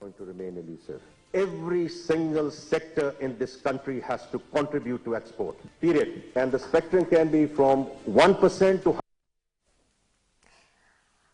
Going to remain elusive. Every single sector in this country has to contribute to export. Period. And the spectrum can be from 1% to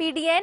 PDN,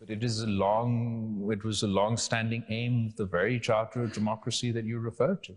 It was a long-standing aim of the very charter of democracy that you referred to.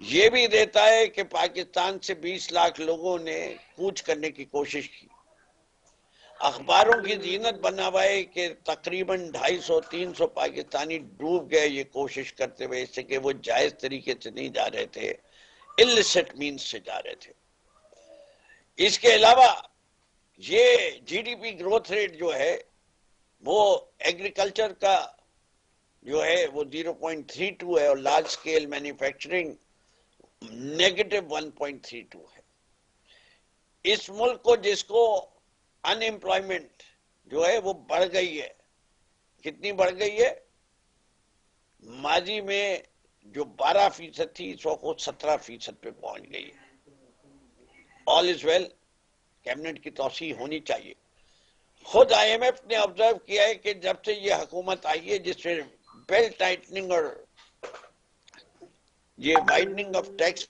یہ بھی دیتا ہے کہ پاکستان سے 20 لاکھ لوگوں نے coach کرنے کی کوشش کی. اخباروں کی زینت بنا ہوا ہے کہ تقریباً 250-300 پاکستانی ڈوب گئے یہ کوشش کرتے ہوئے، اس سے کہ وہ جائز طریقے سے نہیں جا رہے تھے، illicit means سے جا رہے تھے. اس کے علاوہ یہ G D P growth rate جو ہے وہ ایگریکلچر کا جو ہے وہ 0.32 ہے اور لارج سکیل مینوفیکچرنگ -1.32 ہے. اس ملک کو جس کو ان امپلائمنٹ جو ہے وہ بڑھ گئی ہے، کتنی بڑھ گئی ہے؟ ماضی میں جو 12% تھی اس وقت 17% پہ پہنچ گئی ہے. آل از ویل، کیبنٹ کی توسیع ہونی چاہیے. خود آئی ایم ایف نے آبزرو کیا ہے کہ جب سے یہ حکومت آئی ہے جس میں بیلٹ ٹائٹننگ اور یہ وائڈننگ آف ٹیکس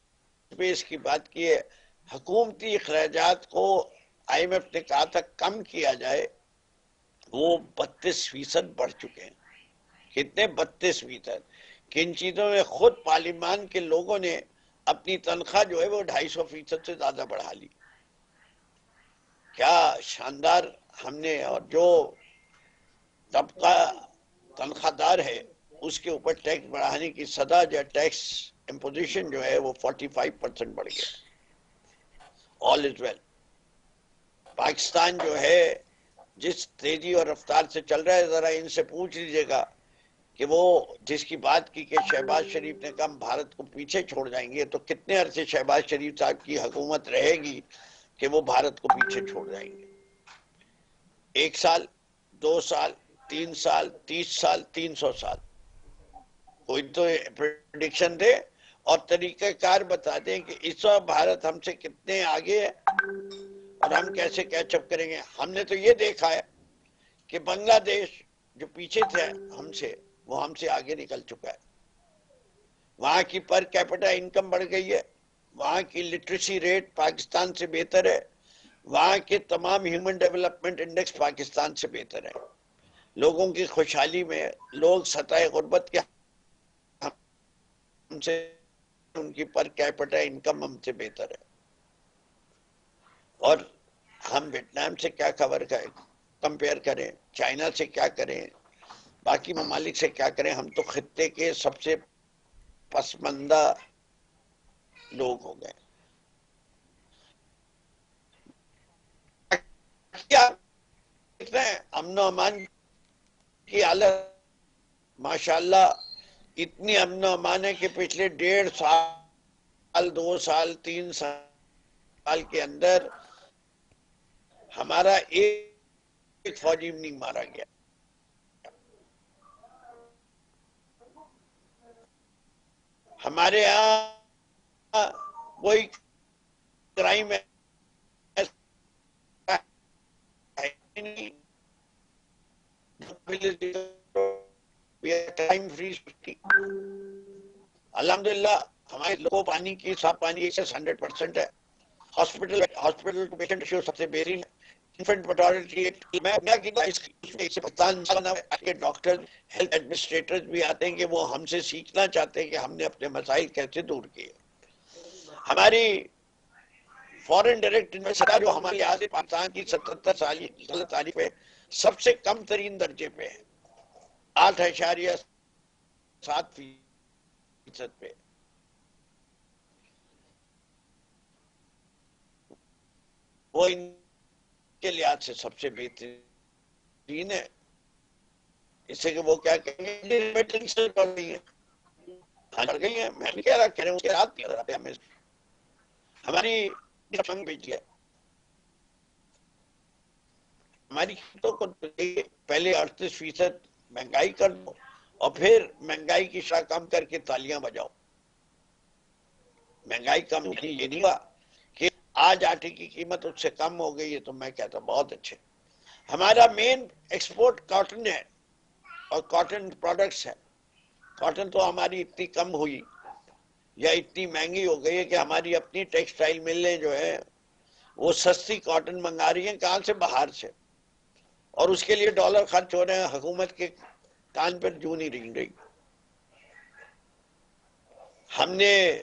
بیس کی بات کی ہے، حکومتی اخراجات کو آئی ایم ایف نے کہا تھا کم کیا جائے، وہ 32% بڑھ چکے ہیں. کتنے؟ 32%. کن چیزوں میں خود پارلیمان کے لوگوں نے اپنی تنخواہ جو ہے وہ 250% سے زیادہ بڑھا لی. کیا شاندار ہم نے. اور جو طبقہ تنخواہ دار ہے اس کے اوپر ٹیکس بڑھانے کی سزا جو ٹیکس امپوزیشن جو ہے وہ 45% بڑھ گیا. آل از ویل. پاکستان جو ہے جس تیزی اور رفتار سے چل رہا ہے، ذرا ان سے پوچھ لیجئے گا کہ وہ جس کی بات کی کہ شہباز شریف نے کہا ہم بھارت کو پیچھے چھوڑ جائیں گے، تو کتنے عرصے شہباز شریف صاحب کی حکومت رہے گی کہ وہ بھارت کو پیچھے چھوڑ جائیں گے؟ 1 سال، 2 سال، 3 سال، 30 سال، 300 سال؟ کوئی تو پریڈکشن دے اور طریقہ کار بتا دیں کہ اس وقت بھارت ہم سے کتنے آگے ہے اور ہم کیسے کیچ اپ کریں گے. ہم نے تو یہ دیکھا ہے کہ بنگلہ دیش جو پیچھے تھے ہم سے، وہ ہم سے آگے نکل چکا ہے. وہاں کی پر کیپٹا انکم بڑھ گئی ہے، وہاں کی لٹریسی ریٹ پاکستان سے بہتر ہے، وہاں کے تمام ہیومن ڈیولپمنٹ انڈیکس پاکستان سے بہتر ہے. لوگوں کی خوشحالی میں لوگ سطح غربت کے ہم سے، ان کی پر کیپٹا انکم ہم سے بہتر ہے. اور ہم ویتنام سے کیا کمپیئر کریں، چائنا سے کیا کریں، باقی ممالک سے کیا کریں؟ ہم تو خطے کے سب سے پسماندہ لوگ ہو گئے. کیا دیکھ رہے ہیں امن و امان کی حالت؟ ماشاءاللہ اتنی امن و امان ہے کہ پچھلے 1.5 سال، 2 سال، 3 سال کے اندر ہمارا ایک فوجی نہیں مارا گیا. ہمارے یہاں کوئی کرائم ہے نہیں. الحمدللہ ہمارے لوگوں پانی کی صاف پانی 100% ہے. ہاسپٹل ٹو پیشنٹ ریشیو سب سے بہترین ہے. انفنٹ mortality کے ڈاکٹر ہیلتھ ایڈمنسٹریٹر بھی آتے ہیں کہ وہ ہم سے سیکھنا چاہتے ہیں کہ ہم نے اپنے مسائل کیسے دور کیے. ہماری فورن ڈائریکٹ انویسٹر جو ہمارے یہاں سے پاکستان کی 77 سال تاریخ پہ سب سے کم ترین درجے پہ ہے، 8.7% پہ. وہ ان کے لحاظ سے سب سے بہترین ہے. اس سے کہ وہ کیا کہیں گے بڑھ گئی ہیں. میں نہیں کہہ رہا، کہہ رہے ہیں اس کے رات نہیں رہتے ہمیں. ہماری بیٹی ہے، ہماری کھیتوں کو پہلے 38% مہنگائی کر دو اور پھر مہنگائی کی شرح کم کر کے تالیاں بجاؤ. مہنگائی کم نہیں، یہ نہیں ہوا کہ آج آٹے کی قیمت اس سے کم ہو گئی ہے تو میں کہتا ہوں بہت اچھے. ہمارا مین ایکسپورٹ کاٹن ہے اور کاٹن پروڈکٹس ہے. کاٹن تو ہماری اتنی کم ہوئی یا اتنی مہنگی ہو گئی ہے کہ ہماری اپنی ٹیکسٹائل ملیں جو ہے وہ سستی کاٹن منگا رہی ہیں. کہاں سے؟ باہر سے. اور اس کے لیے ڈالر خرچ ہو رہے ہیں. حکومت کے کان پر جوں نہیں رنگ رہی. ہم نے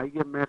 IMF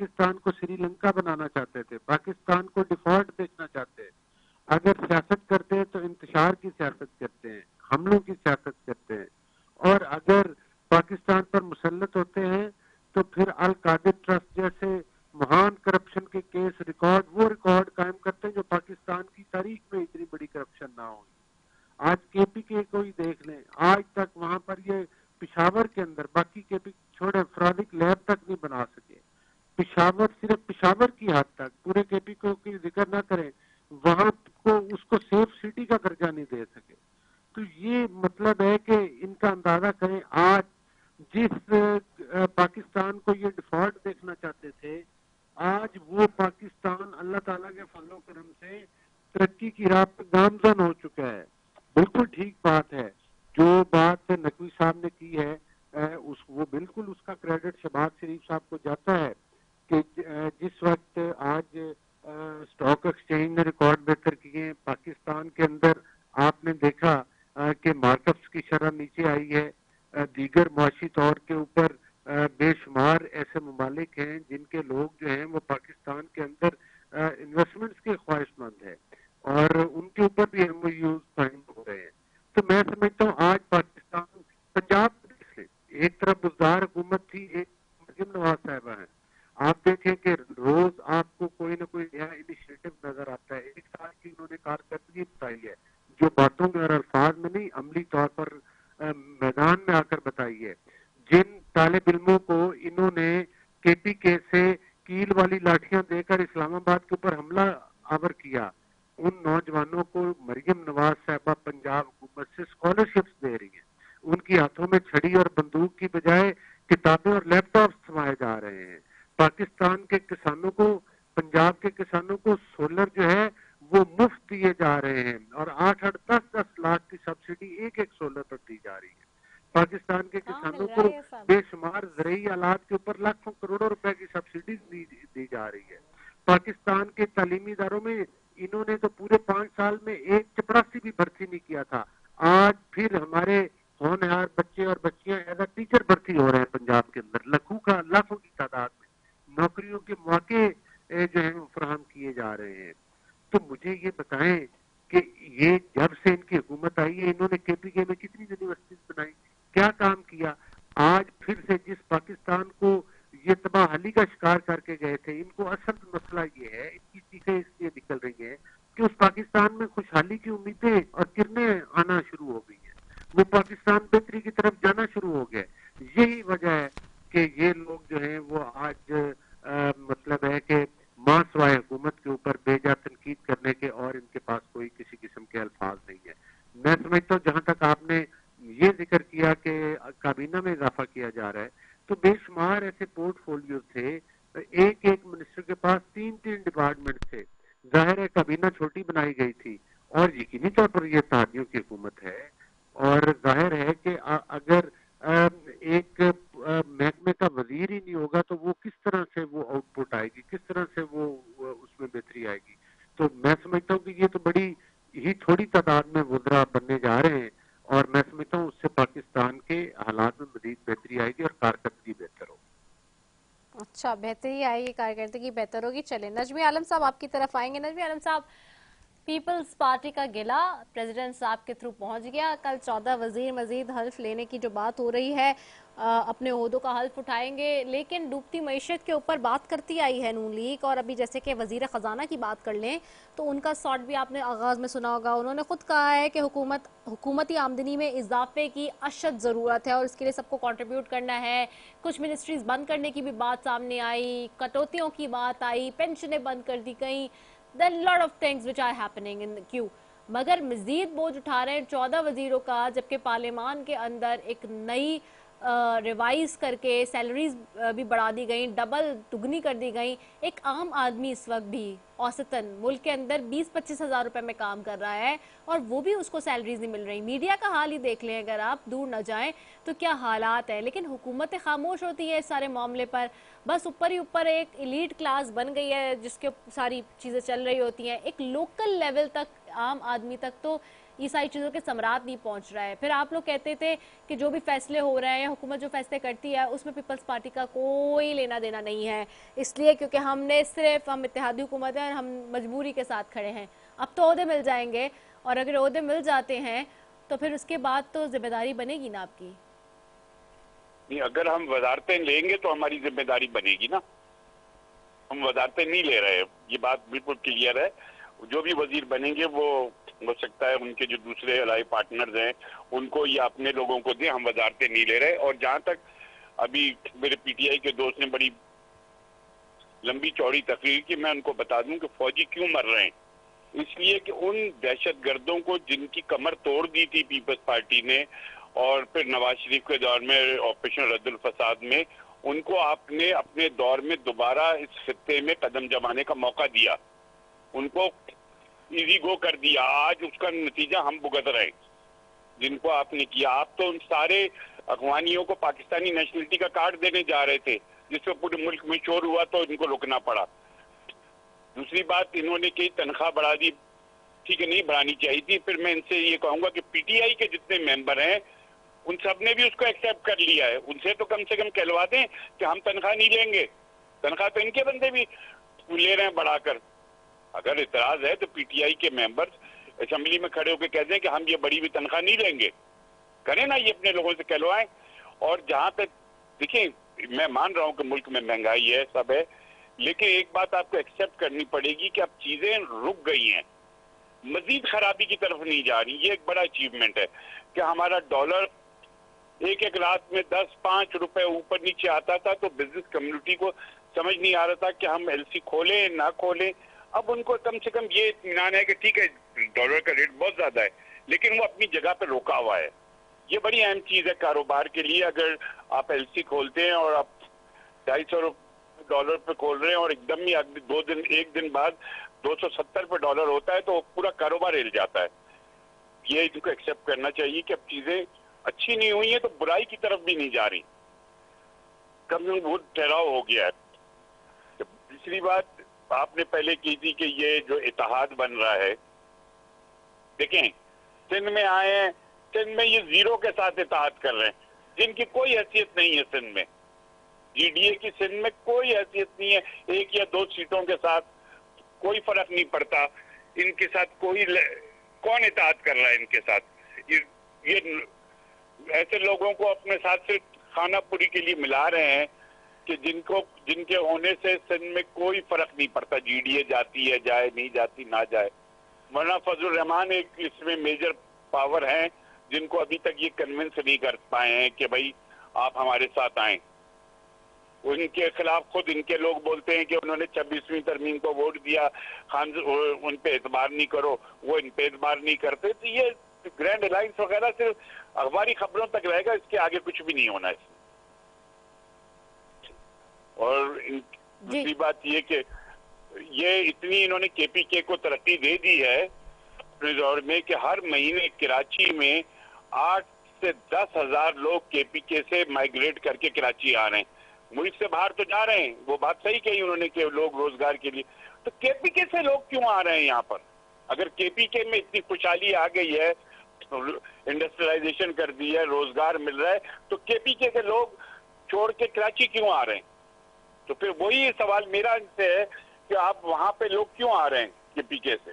پاکستان کو سری لنکا بنانا چاہتے تھے، پاکستان کو ڈیفالٹ دیکھنا چاہتے ہیں. اگر سیاست کرتے ہیں تو انتشار کی سیاست کرتے ہیں، حملوں کی سیاست کرتے ہیں، اور اگر پاکستان پر مسلط ہوتے ہیں تو پھر القادر ٹرسٹ جیسے مہان کرپشن کے کیس وہ ریکارڈ قائم کرتے ہیں جو پاکستان کی تاریخ میں اتنی بڑی کرپشن نہ ہوئی. آج کے پی کے کو ہی دیکھ لیں، آج تک وہاں پر یہ پشاور کے اندر، باقی کے پی چھوڑے فرادک لیب تک نہیں بنا سکے. پشاور، صرف پشاور کی حد تک، پورے کے پی کی ذکر نہ کریں، وہاں کو اس کو سیف سٹی کا درجہ نہیں دے سکے. تو یہ مطلب ہے کہ ان کا اندازہ کریں، آج جس پاکستان کو یہ ڈیفالٹ دیکھنا چاہتے تھے، آج وہ پاکستان اللہ تعالیٰ کے فضل و کرم سے ترقی کی راہ پر گامزن ہو چکا ہے. بالکل ٹھیک بات ہے، جو بات نقوی صاحب نے کی ہے وہ بالکل اس کا کریڈٹ شہباز شریف صاحب کو جاتا ہے کہ جس وقت آج اسٹاک ایکسچینج نے ریکارڈ بہتر کیے، پاکستان کے اندر آپ نے دیکھا کہ مارک اپس کی شرح نیچے آئی ہے. دیگر معاشی طور کے اوپر بے شمار ایسے ممالک ہیں جن کے لوگ جو ہیں وہ پاکستان کے اندر انویسٹمنٹس کے خواہش مند ہیں اور ان کے اوپر بھی ایم او یوز سائن ہو رہے ہیں. تو میں سمجھتا ہوں آج پاکستان، پنجاب سے ایک طرف بزدار حکومت تھی، ایک مریم نواز صاحبہ ہیں. آپ دیکھیں کہ روز آپ کو کوئی نہ کوئی نیا انیشیٹو نظر آتا ہے. ایک سال کی انہوں نے کارکردگی بتائی ہے جو باتوں میں اور الفاظ میں نہیں، عملی طور پر میدان میں آ کر بتائی ہے. جن طالب علموں کو انہوں نے کے پی کے سے کیل والی لاٹھیاں دے کر اسلام آباد کے اوپر حملہ آور کیا، ان نوجوانوں کو مریم نواز صاحبہ پنجاب حکومت سے اسکالرشپس دے رہی ہیں. ان کی ہاتھوں میں چھڑی اور بندوق کی بجائے کتابیں اور لیپ ٹاپس تھمائے جا رہے ہیں. پاکستان کے کسانوں کو، پنجاب کے کسانوں کو سولر جو ہے وہ مفت دیے جا رہے ہیں اور 8-10 لاکھ کی سبسڈی ایک سولر پر دی جا رہی ہے. پاکستان کے کسانوں کو بے شمار زرعی آلات کے اوپر لاکھوں کروڑوں روپے کی سبسڈی دی جا رہی ہے. پاکستان کے تعلیمی اداروں میں انہوں نے تو پورے 5 سال میں ایک چپراسی بھی بھرتی نہیں کیا تھا. آج پھر ہمارے ہونہار بچے اور بچیاں ایز اے ٹیچر بھرتی ہو رہے ہیں پنجاب کے اندر، لاکھوں کی تعداد میں نوکریوں کے مواقع جو ہیں فراہم کیے جا رہے ہیں. تو مجھے یہ بتائیں کہ یہ جب سے ان کی حکومت آئی ہے انہوں نے کے پی کے میں کتنی یونیورسٹیز بنائی، کیا کام کیا؟ آج پھر سے جس پاکستان کو یہ تباہ حالی کا شکار کر کے گئے تھے، ان کو اصل مسئلہ یہ ہے، ان کی چیخیں اس لیے نکل رہی ہیں کہ اس پاکستان میں خوشحالی کی امیدیں اور کرنیں آنا شروع ہو گئی ہیں، وہ پاکستان بہتری کی طرف جانا شروع ہو گئے. یہی وجہ ہے کہ یہ لوگ جو ہیں وہ آج مطلب ہے کہ ماں سوائے حکومت کے اوپر بیجا تنقید کرنے کے اور ان کے پاس کوئی کسی قسم کے الفاظ نہیں ہے. میں سمجھتا ہوں جہاں تک آپ نے یہ ذکر کیا کہ کابینہ میں اضافہ کیا جا رہا ہے، تو بے شمار ایسے پورٹ فولیوز تھے، ایک منسٹر کے پاس 3 ڈپارٹمنٹ تھے. ظاہر ہے کابینہ چھوٹی بنائی گئی تھی اور یقینی طور پر یہ اتحادیوں کی حکومت ہے، اور ظاہر ہے کہ اگر ایک محکمے کا وزیر ہی نہیں ہوگا تو وہ کس طرح سے وہ آؤٹ پٹ آئے گی، کس طرح سے وہ اس میں بہتری آئے گی. تو میں سمجھتا ہوں کہ یہ تو بڑی ہی تھوڑی تعداد میں وزراء بننے جا رہے ہیں اور میں سمجھتا ہوں اس سے پاکستان کے حالات میں مزید بہتری آئے گی اور کارکردگی بہتر ہوگی. اچھا، بہتری آئے گی، کارکردگی بہتر ہوگی. چلیں نجمی عالم صاحب آپ کی طرف آئیں گے. نجمی عالم صاحب، پیپلز پارٹی کا گلا پریزیڈنٹ صاحب کے تھرو پہنچ گیا. کل 14 وزیر مزید حلف لینے کی جو بات ہو رہی ہے، اپنے عہدوں کا حلف اٹھائیں گے، لیکن ڈوبتی معیشت کے اوپر بات کرتی آئی ہے نون لیگ. اور ابھی جیسے کہ وزیر خزانہ کی بات کر لیں تو ان کا ساٹ بھی آپ نے آغاز میں سنا ہوگا. انہوں نے خود کہا ہے کہ حکومتی آمدنی میں اضافے کی اشد ضرورت ہے اور اس کے لیے سب کو کنٹریبیوٹ کرنا ہے. کچھ منسٹریز بند کرنے کی بھی بات سامنے آئی، کٹوتیوں کی بات آئی، پینشنیں بند کر دی گئیں. There are a lot of things which are happening in the queue. مگر مزید بوجھ اٹھا رہے ہیں 14 وزیروں کا، جبکہ پارلیمان کے اندر ایک نئی ریوائز کر کے سیلریز بھی بڑھا دی گئیں، ڈبل دگنی کر دی گئیں. ایک عام آدمی اس وقت بھی اوسطاً ملک کے اندر 20-25 ہزار روپے میں کام کر رہا ہے اور وہ بھی اس کو سیلریز نہیں مل رہی. میڈیا کا حال ہی دیکھ لیں، اگر آپ دور نہ جائیں تو کیا حالات ہیں. لیکن حکومت خاموش ہوتی ہے اس سارے معاملے پر، بس اوپر ہی اوپر ایک ایلیٹ کلاس بن گئی ہے جس کے ساری چیزیں چل رہی ہوتی ہیں. ایک لوکل لیول تک، عام آدمی تک تو یہ ساری چیزوں کے ثمرات نہیں پہنچ رہا ہے. پھر آپ لوگ کہتے تھے کہ جو بھی فیصلے ہو رہے ہیں یا حکومت جو فیصلے کرتی ہے اس میں پیپلز پارٹی کا کوئی لینا دینا نہیں ہے, اس لیے کیونکہ ہم اتحادی حکومت ہیں اور ہم مجبوری کے ساتھ کھڑے ہیں. اب تو عہدے مل جائیں گے, اور اگر عہدے مل جاتے ہیں تو پھر اس کے بعد تو ذمہ داری بنے گی نا آپ کی. اگر ہم وزارتیں لیں گے تو ہماری ذمہ داری بنے گی نا. ہم وزارتیں نہیں لے رہے, یہ بات بالکل کلیئر ہے. جو بھی وزیر بنیں گے وہ ہو سکتا ہے ان کے جو دوسرے الائی پارٹنرز ہیں ان کو یا اپنے لوگوں کو دیں, ہم وزارتیں نہیں لے رہے. اور جہاں تک ابھی میرے پی ٹی آئی کے دوست نے بڑی لمبی چوڑی تقریر کی, میں ان کو بتا دوں کہ فوجی کیوں مر رہے ہیں. اس لیے کہ ان دہشت گردوں کو جن کی کمر توڑ دی تھی پیپلز پارٹی نے, اور پھر نواز شریف کے دور میں آپریشن رد الفساد میں, ان کو آپ نے اپنے دور میں دوبارہ اس خطے میں قدم جمانے کا موقع دیا, ان کو ایزی گو کر دیا. آج اس کا نتیجہ ہم بھگت رہے ہیں جن کو آپ نے کیا. آپ تو ان سارے افغانیوں کو پاکستانی نیشنلٹی کا کارڈ دینے جا رہے تھے جس سے پورے ملک میں شور ہوا تو ان کو رکنا پڑا. دوسری بات, انہوں نے کئی تنخواہ بڑھا دی, ٹھیک ہے نہیں بڑھانی چاہیے تھی. پھر میں ان سے یہ کہوں گا کہ پی ٹی آئی کے جتنے ممبر ہیں ان سب نے بھی اس کو ایکسیپٹ کر لیا ہے. ان سے تو کم سے کم کہلوا دیں کہ ہم تنخواہ نہیں لیں گے. تنخواہ تو ان کے بندے بھی لے رہے ہیں بڑھا کر. اگر اعتراض ہے تو پی ٹی آئی کے ممبر اسمبلی میں کھڑے ہو کے کہہ دیں کہ ہم یہ بڑی ہوئی تنخواہ نہیں لیں گے. کریں نا, یہ اپنے لوگوں سے کہلوائیں. اور جہاں تک دیکھیں, میں مان رہا ہوں کہ ملک میں مہنگائی ہے, سب ہے, لیکن ایک بات آپ کو ایکسیپٹ کرنی پڑے گی کہ اب چیزیں رک گئی ہیں, مزید خرابی کی طرف نہیں جا رہی. یہ ایک بڑا اچیومنٹ ہے کہ ہمارا ڈالر ایک رات میں 10-5 روپے اوپر نیچے آتا تھا تو بزنس کمیونٹی کو سمجھ نہیں آ رہا تھا کہ ہم ایل سی کھولیں نہ کھولیں. اب ان کو کم سے کم یہ اطمینان ہے کہ ٹھیک ہے ڈالر کا ریٹ بہت زیادہ ہے لیکن وہ اپنی جگہ پہ روکا ہوا ہے. یہ بڑی اہم چیز ہے کاروبار کے لیے. اگر آپ ایل سی کھولتے ہیں اور آپ $250 پہ کھول رہے ہیں اور ایک دم ہی ایک دن بعد $270 پہ ڈالر ہوتا ہے تو پورا کاروبار ہل جاتا ہے. یہ ان کو ایکسیپٹ کرنا چاہیے کہ اب چیزیں اچھی نہیں ہوئی ہیں تو برائی کی طرف بھی نہیں جا رہی, کم سے کم بہت ٹھہراؤ ہو گیا ہے. تیسری بات آپ نے پہلے کی تھی کہ یہ جو اتحاد بن رہا ہے, دیکھیں سندھ میں آئے ہیں, سندھ میں یہ زیرو کے ساتھ اتحاد کر رہے ہیں جن کی کوئی حیثیت نہیں ہے سندھ میں. جی ڈی اے کی سندھ میں کوئی حیثیت نہیں ہے, 1 یا 2 سیٹوں کے ساتھ کوئی فرق نہیں پڑتا. ان کے ساتھ کون اتحاد کر رہا ہے ان کے ساتھ؟ یہ ایسے لوگوں کو اپنے ساتھ صرف خانہ پوری کے لیے ملا رہے ہیں کہ جن کے ہونے سے سندھ میں کوئی فرق نہیں پڑتا. جی ڈی اے جاتی ہے جائے, نہیں جاتی نہ جائے. مولانا فضل الرحمان ایک اس میں میجر پاور ہیں جن کو ابھی تک یہ کنونس نہیں کر پائے ہیں کہ بھائی آپ ہمارے ساتھ آئیں. ان کے خلاف خود ان کے لوگ بولتے ہیں کہ انہوں نے 26ویں ترمیم کو ووٹ دیا, ان پہ اعتبار نہیں کرو, وہ ان پہ اعتبار نہیں کرتے. تو یہ گرینڈ الائنس وغیرہ صرف اخباری خبروں تک رہے گا, اس کے آگے کچھ بھی نہیں ہونا اس میں. اور دوسری بات یہ کہ یہ اتنی انہوں نے کے پی کے کو ترقی دے دی ہے اپنے دور میں کہ ہر مہینے کراچی میں 8 سے 10 ہزار لوگ کے پی کے سے مائگریٹ کر کے کراچی آ رہے ہیں. ملک سے باہر تو جا رہے ہیں, وہ بات صحیح کہی انہوں نے کہ لوگ روزگار کے لیے. تو کے پی کے سے لوگ کیوں آ رہے ہیں یہاں پر؟ اگر کے پی کے میں اتنی خوشحالی آ گئی ہے, انڈسٹریلائزیشن کر دی ہے, روزگار مل رہا ہے, تو کے پی کے لوگ چھوڑ کے کراچی کیوں آ رہے ہیں؟ تو پھر وہی سوال میرا ان سے ہے کہ آپ وہاں پہ لوگ کیوں آ رہے ہیں کے پی کے سے؟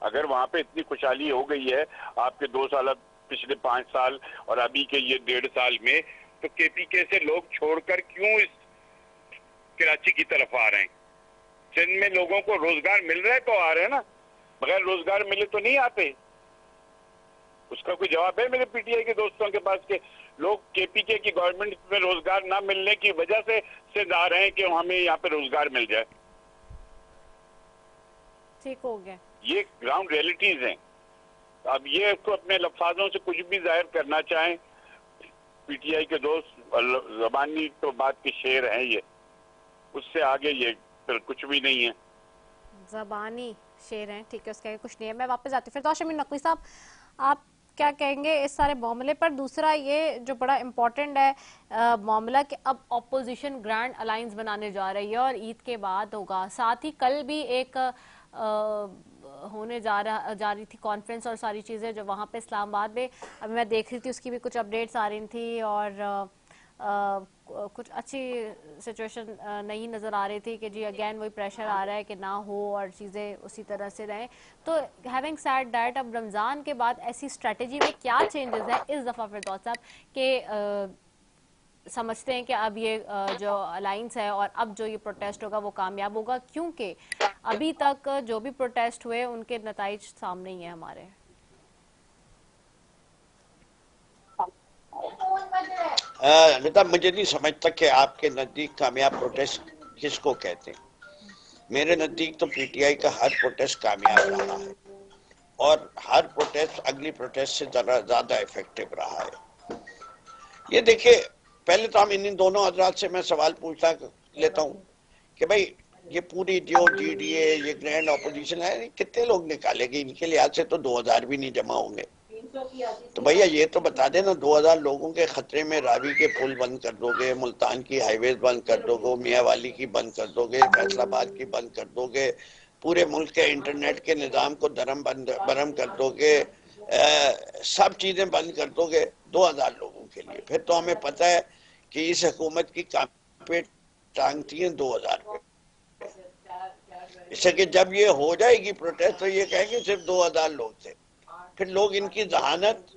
اگر وہاں پہ اتنی خوشحالی ہو گئی ہے آپ کے 2 سال, پچھلے 5 سال اور ابھی کے یہ 1.5 سال میں, تو کے پی کے سے لوگ چھوڑ کر کیوں اس کراچی کی طرف آ رہے ہیں؟ سندھ میں لوگوں کو روزگار مل رہا ہے تو آ رہے ہیں نا, بغیر روزگار ملے تو نہیں آتے. اس کا کوئی جواب ہے میرے پی ٹی آئی کے دوستوں کے پاس کہ لوگ کے پی کے کی گورنمنٹ میں روزگار نہ ملنے کی وجہ سے سندھ آ رہے ہیں کہ ہمیں یہاں پہ روزگار مل جائے؟ ٹھیک ہو گیا. یہ گراؤنڈ ریئلٹیز ہیں. اب یہ اس کو اپنے لفاظوں سے کچھ بھی ظاہر کرنا چاہیں پی ٹی آئی کے دوست, زبانی تو بات کے شعر ہیں یہ, اس سے آگے یہ پھر کچھ بھی نہیں ہے. زبانی شعر ہیں, ٹھیک ہے, اس کے آگے کچھ نہیں ہے. میں واپس جاتی ہوں. پھر توشر میر نقوی صاحب, آپ کیا کہیں گے اس سارے معاملے پر؟ دوسرا یہ جو بڑا امپورٹنٹ ہے معاملہ کہ اب اپوزیشن گرینڈ الائنس بنانے جا رہی ہے اور عید کے بعد ہوگا. ساتھ ہی کل بھی ایک ہونے جا رہی تھی کانفرنس اور ساری چیزیں جو وہاں پہ اسلام آباد میں، ابھی میں دیکھ رہی تھی اس کی بھی کچھ اپڈیٹس آ رہی تھیں اور کچھ اچھی سچویشن نہیں نظر آ رہی تھی کہ جی اگین وہی پریشر آ رہا ہے کہ نہ ہو اور چیزیں اسی طرح سے رہیں. تو ہیونگ سیڈ دیٹ اب رمضان کے بعد ایسی اسٹریٹجی میں کیا چینجز ہیں اس دفعہ فردوس صاحب کہ سمجھتے ہیں کہ اب یہ جو الائنس ہے اور اب جو یہ پروٹیسٹ ہوگا وہ کامیاب ہوگا، کیونکہ ابھی تک جو بھی پروٹیسٹ ہوئے ان کے نتائج سامنے ہی ہیں ہمارے؟ نیتا مجھے نہیں سمجھتا کہ آپ کے نزدیک کامیاب پروٹیسٹ کس کو کہتے ہیں. میرے نزدیک تو پی ٹی آئی کا ہر پروٹیسٹ کامیاب رہا ہے اور ہر پروٹیسٹ اگلی پروٹیسٹ سے زیادہ ایفیکٹو رہا ہے. یہ دیکھیں، پہلے تو ہم ان دونوں حضرات سے میں سوال پوچھتا لیتا ہوں کہ بھائی یہ پوری جو جی ڈی اے یہ گرینڈ اپوزیشن ہے کتنے لوگ نکالے گے؟ ان کے لحاظ سے تو 2000 بھی نہیں جمع ہوں گے. تو بھیا یہ تو بتا دیں نا، 2000 لوگوں کے خطرے میں راوی کے پل بند کر دو گے، ملتان کی ہائی ویز بند کر دو گے، میاں والی کی بند کر دو گے، فیصل آباد کی بند کر دو گے، پورے ملک کے انٹرنیٹ کے نظام کو برہم کر دو گے، سب چیزیں بند کر دو گے 2000 لوگوں کے لیے. پھر تو ہمیں پتہ ہے کہ اس حکومت کی کانپیں ٹانگتی ہیں 2000 پہ. اس سے کہ جب یہ ہو جائے گی پروٹیسٹ تو یہ کہیں گے صرف 2000 لوگ تھے. پھر لوگ ان کی ذہانت،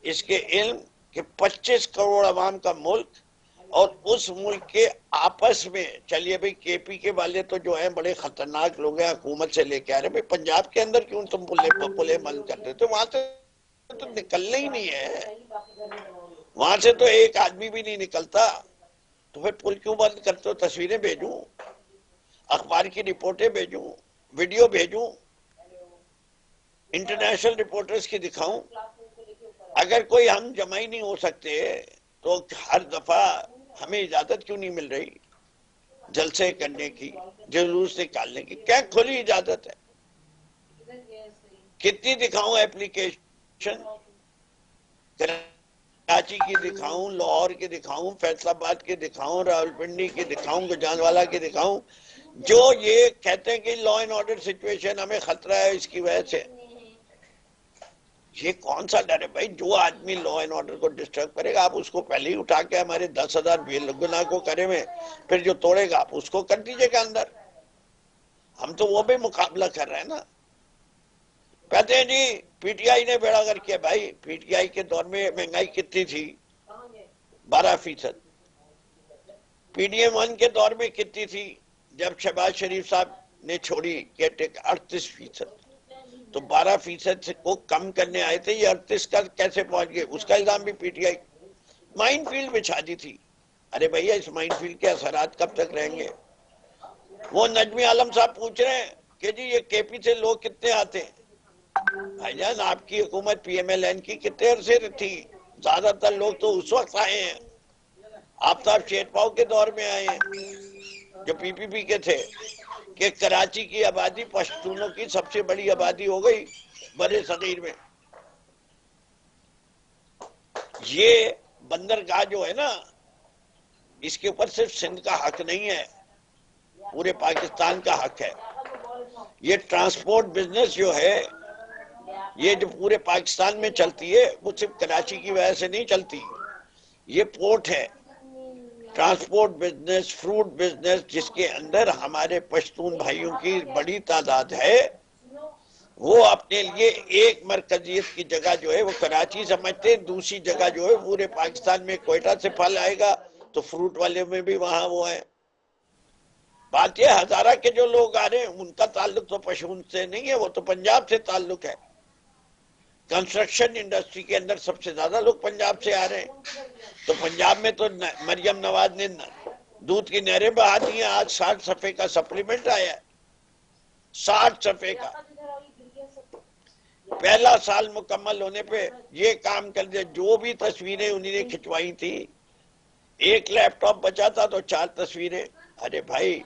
اس کے علم کہ 25 کروڑ عوام کا ملک اور اس ملک کے آپس میں، چلیے بھئی کے پی کے والے تو جو ہیں بڑے خطرناک لوگ ہیں، حکومت سے لے کے آ رہے ہیں، بھئی پنجاب کے اندر کیوں تم پلے بند کر دیتے؟ وہاں سے تو نکلنا ہی نہیں ہے، وہاں سے تو ایک آدمی بھی نہیں نکلتا، تو پھر پل کیوں بند کرتے ہو؟ تصویریں بھیجوں، اخبار کی رپورٹیں بھیجوں، ویڈیو بھیجوں، انٹرنیشنل رپورٹرز کی دکھاؤں. اگر کوئی ہم جمع ہی نہیں ہو سکتے تو ہر دفعہ ہمیں اجازت کیوں نہیں مل رہی جلسے کرنے کی، جلوس نکالنے کی؟ کیا کھلی اجازت ہے؟ کتنی دکھاؤں اپلیکیشن؟ کراچی کی دکھاؤں، لاہور کی دکھاؤں، فیصل آباد کی دکھاؤں، راولپنڈی کی دکھاؤں، گجرانوالہ کی دکھاؤں، جو یہ کہتے ہیں کہ لا اینڈ آرڈر سچویشن ہمیں خطرہ ہے اس کی وجہ سے. یہ کون سا ڈر ہے بھائی؟ جو آدمی لا اینڈ آرڈر کو ڈسٹرب کرے گا آپ اس کو پہلے ہی اٹھا کے ہمارے 10,000 بے گناہ کو کرے میں، پھر جو توڑے گا آپ اس کو کر دیجئے گا اندر. ہم تو وہ بھی مقابلہ کر رہے ہیں نا. کہتے ہیں جی پی ٹی آئی نے بیڑا گر کیا. بھائی پی ٹی آئی کے دور میں مہنگائی کتنی تھی؟ 12%. پی ڈی ایم 1 کے دور میں کتنی تھی جب شہباز شریف صاحب نے چھوڑی؟ 38%. تو 12% کو کم کرنے آئے تھے، یہ 38 کا کیسے پہنچ گئے؟ اس کا الزام بھی P T I. Mine field بچھا دی تھی. ارے بھئیہ اس مائن فیلڈ کے اثرات کب تک رہیں گے؟ وہ نجمی عالم صاحب پوچھ رہے ہیں کہ جی یہ کے پی سے لوگ کتنے آتے ہیں؟ بھائی جان آپ کی حکومت پی ایم ایل این کی کتنے عرصے تھی؟ زیادہ تر لوگ تو اس وقت آئے ہیں، آفتاب شیرپاؤ کے دور میں آئے ہیں جو پی پی پی کے تھے، کہ کراچی کی آبادی پشتونوں کی سب سے بڑی آبادی ہو گئی برِ صغیر میں. یہ بندرگاہ جو ہے نا، اس کے اوپر صرف سندھ کا حق نہیں ہے، پورے پاکستان کا حق ہے. یہ ٹرانسپورٹ بزنس جو ہے، یہ جو پورے پاکستان میں چلتی ہے وہ صرف کراچی کی وجہ سے نہیں چلتی. یہ پورٹ ہے، ٹرانسپورٹ بزنس، فروٹ بزنس، جس کے اندر ہمارے پشتون بھائیوں کی بڑی تعداد ہے. وہ اپنے لیے ایک مرکزیت کی جگہ جو ہے وہ کراچی سمجھتے ہیں، دوسری جگہ جو ہے پورے پاکستان میں کوئٹہ سے پھل آئے گا تو فروٹ والے میں بھی وہاں وہ ہے. بات یہ ہزارہ کے جو لوگ آ رہے ہیں ان کا تعلق تو پشتون سے نہیں ہے، وہ تو پنجاب سے تعلق ہے. کنسٹرکشن انڈسٹری کے اندر سب سے زیادہ لوگ پنجاب سے آ رہے ہیں. تو پنجاب میں تو مریم نواز نے دودھ کی نہریں بہا دی ہیں. آج 60 صفحے کا سپلیمنٹ آیا ہے، 60 صفحے کا. پہلا سال مکمل ہونے پہ یہ کام کر دیا. جو بھی تصویریں انہوں نے کھچوائی تھی، ایک لیپ ٹاپ بچا تھا تو 4 تصویریں. ارے بھائی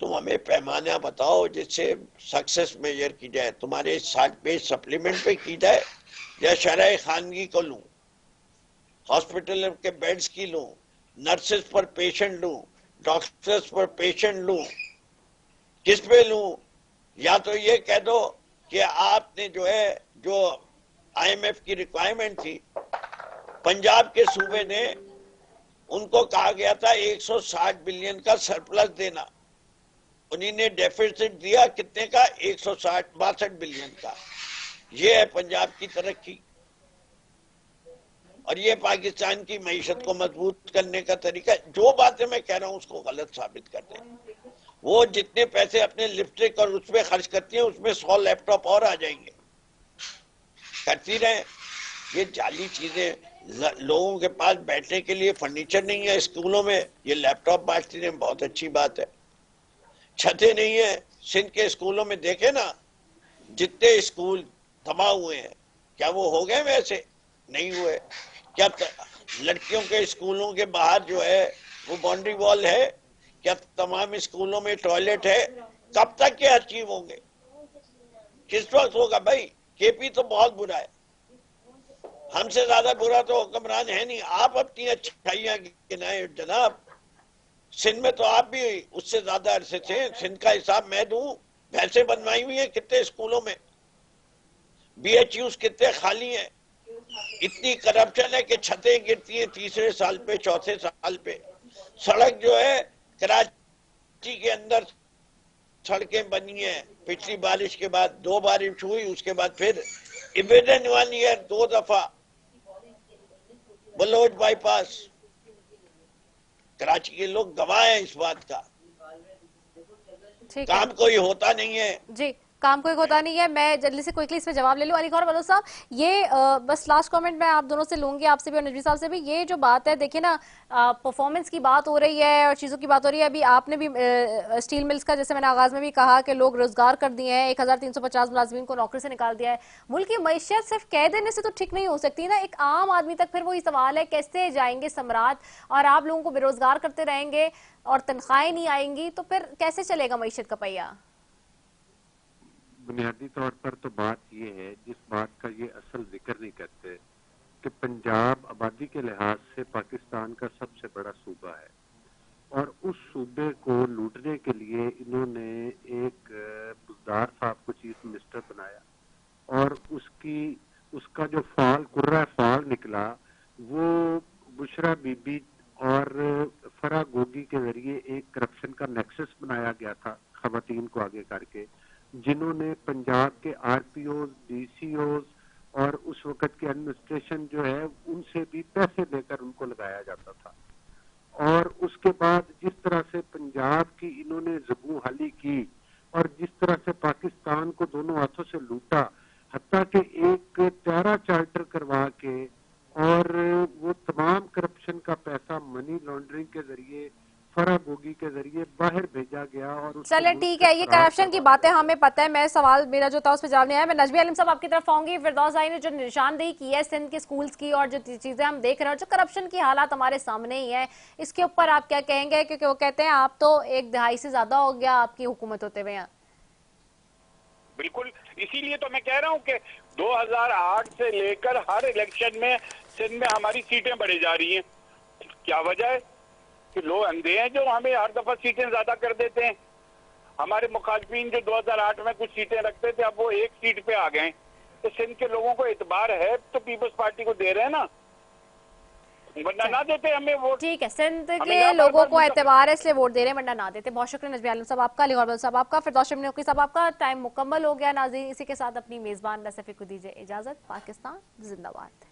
تم ہمیں پیمانہ بتاؤ جس سے سکسس میجر کی جائے. تمہارے 60 پیج سپلیمنٹ پہ کی جائے یا شرح خانگی کو لوں، ہاسپٹل کے بیڈز کی لوں، نرسز پر پیشنٹ لوں، ڈاکٹرز پر پیشنٹ لوں، کس پہ لوں؟ یا تو یہ کہہ دو کہ آپ نے جو ہے جو IMF کی ریکوائرمنٹ تھی پنجاب کے صوبے نے ان کو کہا گیا تھا 160 بلین کا سرپلس دینا, انہوں نے ڈیفیسٹ دیا کتنے کا 162 بلین کا. یہ ہے پنجاب کی ترقی اور یہ پاکستان کی معیشت کو مضبوط کرنے کا طریقہ. جو باتیں میں کہہ رہا ہوں اس کو غلط ثابت کر دیں. وہ جتنے پیسے اپنے لپسٹک اور اس پہ خرچ کرتی ہیں اس میں 100 لیپ ٹاپ اور آ جائیں گے. کرتی رہیں یہ جعلی چیزیں. لوگوں کے پاس بیٹھنے کے لیے فرنیچر نہیں ہے اسکولوں میں, یہ لیپ ٹاپ بانٹتی رہیں, بہت اچھی بات ہے. چھتیں نہیں ہیں سندھ کے اسکولوں میں, دیکھیں نا جتنے اسکول تباہ ہوئے ہیں کیا وہ ہو گئے ویسے؟ نہیں ہوئے. کیا لڑکیوں کے اسکولوں کے باہر جو ہے وہ باؤنڈری وال ہے؟ کیا تمام اسکولوں میں ٹوائلٹ ہے؟ کب تک یہ اچیو ہوں گے؟ کس وقت ہوگا بھائی؟ KP تو بہت برا ہے, ہم سے زیادہ برا تو حکمران ہے نہیں. آپ اپنی اچھائیاں گنائیں جناب. سندھ میں تو آپ بھی اس سے زیادہ عرصے سے, سندھ کا حساب میں دوں, بھینسیں بنوائی ہوئی ہیں کتنے اسکولوں میں, BHUs کتنے خالی ہیں. اتنی کرپشن ہے کہ چھتیں گرتی ہیں تیسرے سال پہ چوتھے سال پہ. سڑک جو ہے کراچی کے اندر سڑکیں بنی ہیں پچھلی بارش کے بعد, 2 بارش ہوئی اس کے بعد پھر ابیڈن 1 ایئر 2 دفعہ بلوچ بائی پاس. کراچی کے لوگ گواہ ہیں اس بات کا. کام کوئی ہوتا نہیں ہے. جی کام کوئی ہوتا نہیں ہے. میں جلدی سے کوئکلی اس پہ جواب لے لوں. علی گوہر بلوچ صاحب, یہ بس لاسٹ کامنٹ میں آپ دونوں سے لوں گی, آپ سے بھی اور نجوی صاحب سے بھی. یہ جو بات ہے دیکھیں نا, پرفارمنس کی بات ہو رہی ہے اور چیزوں کی بات ہو رہی ہے. ابھی آپ نے بھی اسٹیل ملز کا جیسے میں نے آغاز میں بھی کہا کہ لوگ روزگار کر دیے ہیں, 1350 ملازمین کو نوکری سے نکال دیا ہے. ملک کی معیشت صرف کہہ دینے سے تو ٹھیک نہیں ہو سکتی نا. ایک عام آدمی تک پھر وہی سوال ہے کیسے جائیں گے ثمرات, اور آپ لوگوں کو بے روزگار کرتے رہیں گے اور تنخواہیں نہیں آئیں گی تو پھر کیسے چلے گا معیشت کا پہیہ؟ بنیادی طور پر تو بات یہ ہے, جس بات کا یہ اصل ذکر نہیں کرتے, کہ پنجاب آبادی کے لحاظ سے پاکستان کا سب سے بڑا صوبہ ہے, اور اس صوبے کو لوٹنے کے لیے انہوں نے ایک بزدار صاحب کو چیف منسٹر بنایا, اور اس کا جو قرہ فعال نکلا وہ بشرا بی بی اور فرا گوگی کے ذریعے ایک کرپشن کا نیکسس بنایا گیا تھا خواتین کو آگے کر کے, جنہوں نے پنجاب کے RPOs, DCOs اور اس وقت کے ایڈمنسٹریشن جو ہے ان سے بھی پیسے لے کر ان کو لگایا جاتا تھا. اور اس کے بعد جس طرح سے پنجاب کی انہوں نے زبوں حالی کی اور جس طرح سے پاکستان کو دونوں ہاتھوں سے لوٹا, حتیٰ کہ ایک پیارا چارٹر کروا کے اور وہ تمام کرپشن کا پیسہ منی لانڈرنگ کے ذریعے, فرا گوگی کے ذریعے باہر بھیجا گیا. اور چلے ٹھیک ہے, یہ کرپشن کی باتیں ہمیں پتہ ہے. میں سوال میرا جو تھا اس پہ جواب نہیں آیا. میں نجوی عالم صاحب آپ کی طرف آؤں گی. فردوس بھائی نے جو نشاندہی کی ہے سندھ کے سکولز کی اور جو چیزیں ہم دیکھ رہے ہیں اور جو کرپشن کی حالات ہمارے سامنے ہی ہیں, اس کے اوپر آپ کیا کہیں گے؟ کیونکہ وہ کہتے ہیں آپ تو 1 دہائی سے زیادہ ہو گیا آپ کی حکومت ہوتے ہوئے. بالکل, اسی لیے تو میں کہہ رہا ہوں کہ 2008 سے لے کر ہر الیکشن میں سندھ میں ہماری سیٹیں بڑھی جا رہی ہیں. کیا وجہ ہے؟ کہ لوگ اندھے ہیں جو ہمیں ہر دفعہ سیٹیں زیادہ کر دیتے ہیں. ہمارے مخالفین جو 2008 میں کچھ سیٹیں رکھتے تھے اب وہ 1 سیٹ پہ آ گئے. تو سندھ کے لوگوں کو اعتبار ہے تو پیپلز پارٹی کو دے رہے ہیں نا, ورنہ نہ دیتے ہمیں ووٹ. ٹھیک ہے, سندھ کے لوگوں کو اعتبار ہے اس لیے ووٹ دے رہے ہیں, ورنہ نہ دیتے. بہت شکریہ نجوی عالم صاحب آپ کا, علی غور صاحب آپ کا, فردوس شمیم نقوی صاحب آپ کا. ٹائم مکمل ہو گیا ناظرین. اسی کے ساتھ اپنی میزبان نصفی کو دیجیے اجازت. پاکستان زندہ باد.